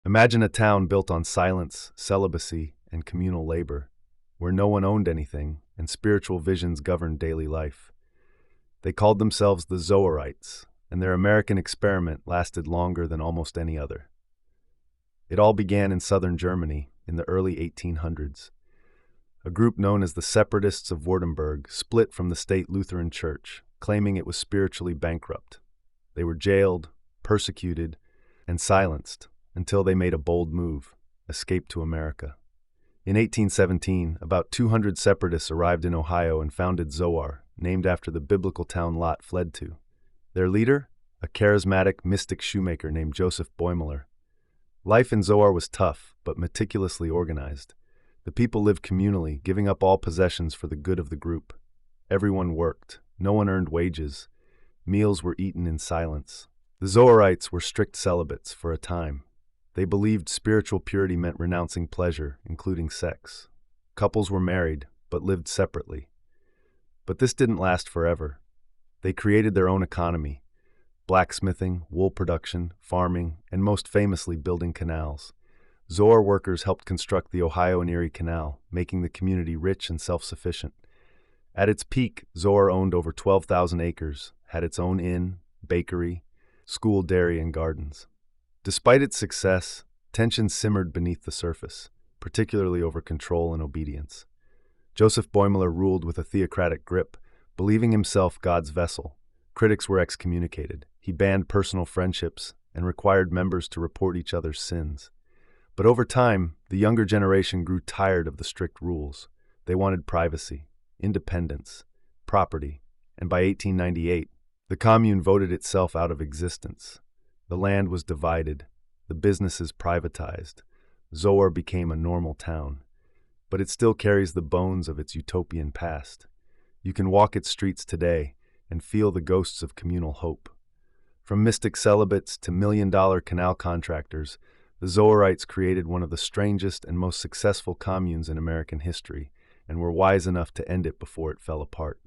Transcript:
Imagine a town built on silence, celibacy, and communal labor, where no one owned anything and spiritual visions governed daily life. They called themselves the Zoarites, and their American experiment lasted longer than almost any other. It all began in southern Germany in the early 1800s. A group known as the Separatists of Württemberg split from the state Lutheran Church, claiming it was spiritually bankrupt. They were jailed, persecuted, and silenced until they made a bold move, escaped to America. In 1817, about 200 separatists arrived in Ohio and founded Zoar, named after the biblical town Lot fled to. Their leader? A charismatic, mystic shoemaker named Joseph Boimler. Life in Zoar was tough, but meticulously organized. The people lived communally, giving up all possessions for the good of the group. Everyone worked. No one earned wages. Meals were eaten in silence. The Zoarites were strict celibates for a time. They believed spiritual purity meant renouncing pleasure, including sex. Couples were married, but lived separately. But this didn't last forever. They created their own economy: blacksmithing, wool production, farming, and most famously building canals. Zoar workers helped construct the Ohio and Erie Canal, making the community rich and self-sufficient. At its peak, Zoar owned over 12,000 acres, had its own inn, bakery, school, dairy, and gardens. Despite its success, tensions simmered beneath the surface, particularly over control and obedience. Joseph Boimler ruled with a theocratic grip, believing himself God's vessel. Critics were excommunicated. He banned personal friendships and required members to report each other's sins. But over time, the younger generation grew tired of the strict rules. They wanted privacy, independence, property, and by 1898, the commune voted itself out of existence. The land was divided, the businesses privatized. Zoar became a normal town, but it still carries the bones of its utopian past. You can walk its streets today and feel the ghosts of communal hope. From mystic celibates to million-dollar canal contractors, the Zoarites created one of the strangest and most successful communes in American history, and were wise enough to end it before it fell apart.